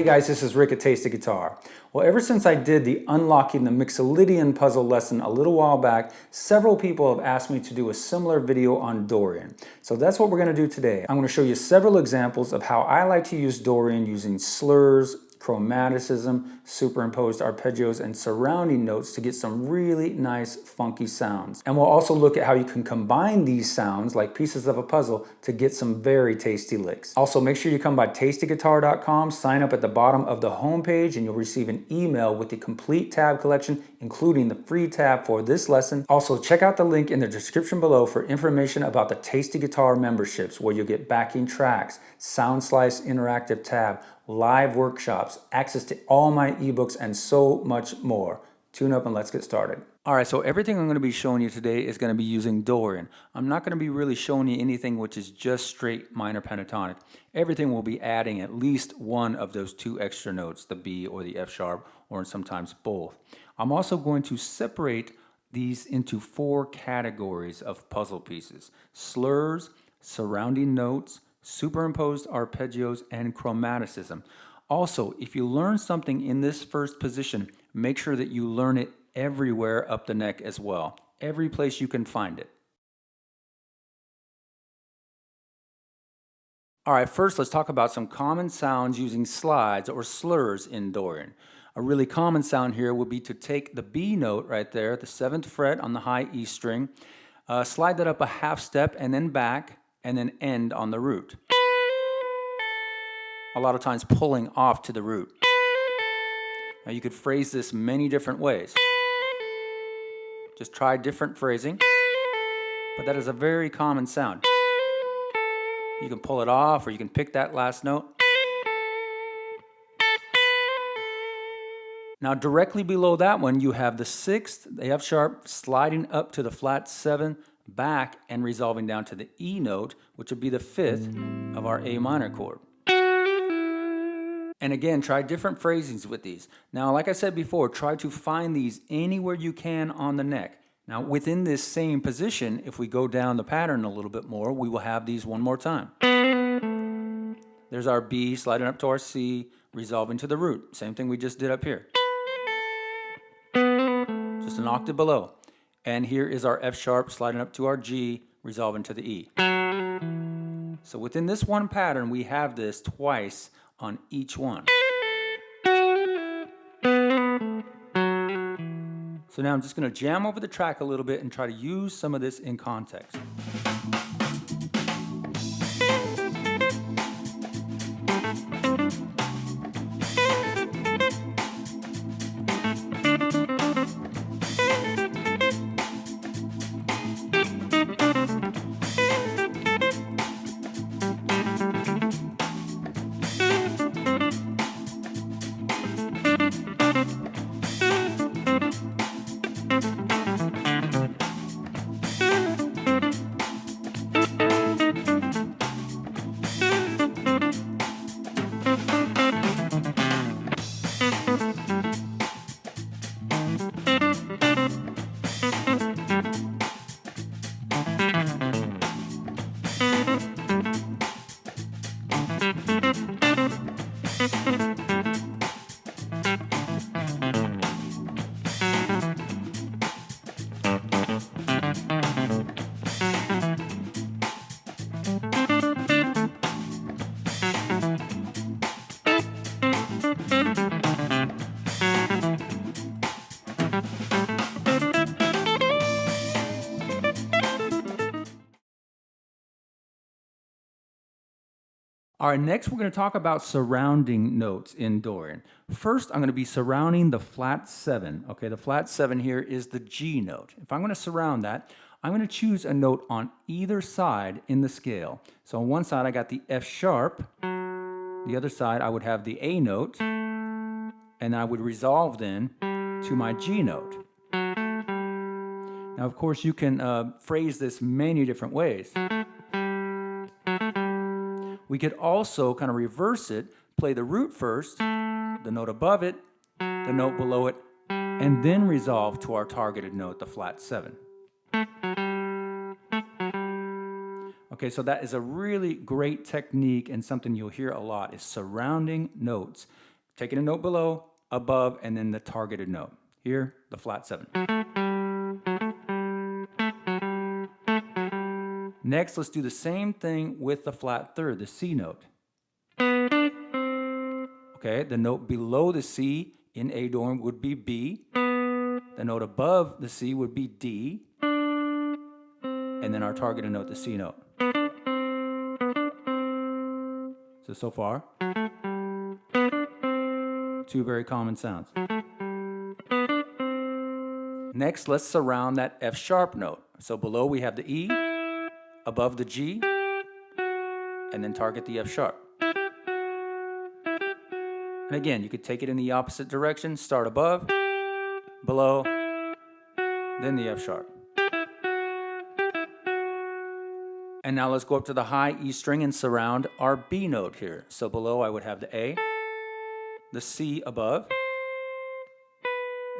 guys, this is Rick at Tasty Guitar. Well, ever since I did the Unlocking the Mixolydian puzzle lesson a little while back, several people have asked me to do a similar video on Dorian. So that's what we're going to do today. I'm going to show you several examples of how I like to use Dorian using slurs, chromaticism, superimposed arpeggios, and surrounding notes to get some really nice funky sounds. And we'll also look at how you can combine these sounds like pieces of a puzzle to get some very tasty licks. Also, make sure you come by TastyGuitar.com, sign up at the bottom of the homepage, and you'll receive an email with the complete tab collection, including the free tab for this lesson. Also, check out the link in the description below for information about the Tasty Guitar memberships, where you'll get backing tracks, Soundslice interactive tab, live workshops, access to all my ebooks, and so much more. Tune up and let's get started. All right, so everything I'm going to be showing you today is going to be using Dorian. I'm not going to be really showing you anything which is just straight minor pentatonic. Everything will be adding at least one of those two extra notes, the B or the F sharp, or sometimes both. I'm also going to separate these into 4 categories of puzzle pieces: slurs, surrounding notes, superimposed arpeggios, and chromaticism. Also, if you learn something in this first position, make sure that you learn it everywhere up the neck as well, every place you can find it. All right, first let's talk about some common sounds using slides or slurs in Dorian. A really common sound here would be to take the B note right there, the 7th fret on the high E string, slide that up a half step and then back, and then end on the root. A lot of times pulling off to the root. Now you could phrase this many different ways. Just try different phrasing, but that is a very common sound. You can pull it off, or you can pick that last note. Now directly below that one you have the 6th, the F sharp, sliding up to the flat 7, back and resolving down to the E note, which would be the 5th of our A minor chord. And again, try different phrasings with these. Now, like I said before, try to find these anywhere you can on the neck. Now, within this same position, if we go down the pattern a little bit more, we will have these one more time. There's our B sliding up to our C, resolving to the root. Same thing we just did up here. Just an octave below. And here is our F sharp sliding up to our G, resolving to the E. So within this one pattern, we have this twice on each one. So now I'm just going to jam over the track a little bit and try to use some of this in context. All right, next we're going to talk about surrounding notes in Dorian. First, I'm going to be surrounding the flat 7. Okay, the flat 7 here is the G note. If I'm going to surround that, I'm going to choose a note on either side in the scale. So on one side I got the F sharp, the other side I would have the A note, and I would resolve then to my G note. Now of course you can phrase this many different ways. We could also kind of reverse it, play the root first, the note above it, the note below it, and then resolve to our targeted note, the flat 7. Okay, so that is a really great technique, and something you'll hear a lot is surrounding notes. taking a note below, above, and then the targeted note. Here, the flat 7. Next, let's do the same thing with the flat 3rd, the C note. Okay, the note below the C in A Dorian would be B. The note above the C would be D. And then our targeted note, the C note. So far, 2 very common sounds. Next, let's surround that F sharp note. So below we have the E, above the G, and then target the F sharp. And again, you could take it in the opposite direction, start above, below, then the F sharp. And now let's go up to the high E string and surround our B note here. So below I would have the A, the C above,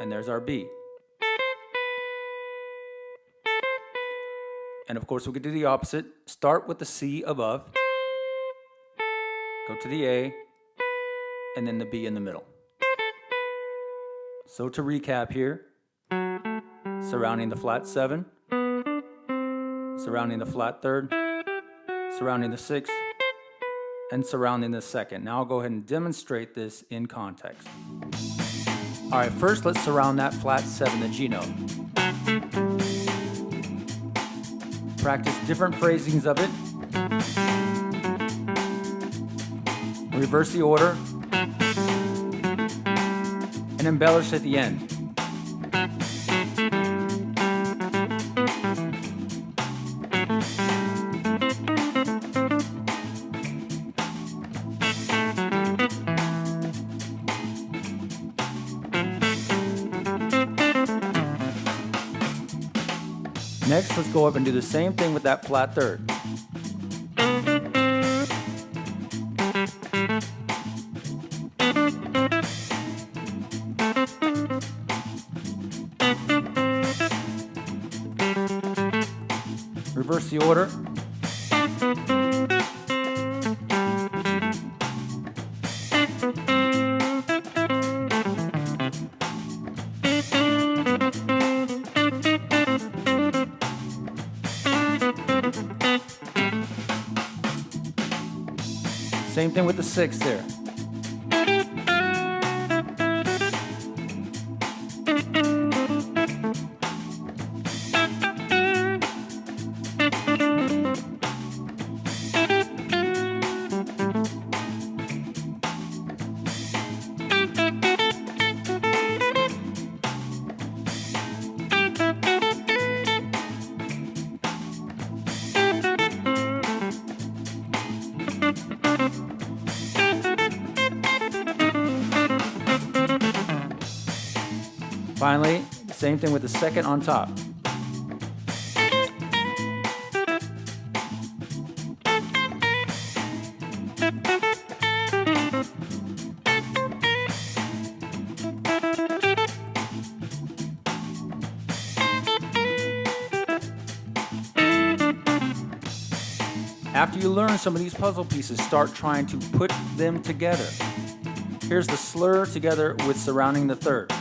and there's our B. And of course we could do the opposite. Start with the C above, go to the A, and then the B in the middle. So to recap here, surrounding the flat 7, surrounding the flat 3rd, surrounding the 6th, and surrounding the 2nd. Now I'll go ahead and demonstrate this in context. All right, first let's surround that flat 7, the G note. Practice different phrasings of it. Reverse the order. And embellish at the end. Next, let's go up and do the same thing with that flat 3rd. Reverse the order. Same thing with the 6th there. Finally, same thing with the 2nd on top. After you learn some of these puzzle pieces, start trying to put them together. Here's the slur together with surrounding the 3rd.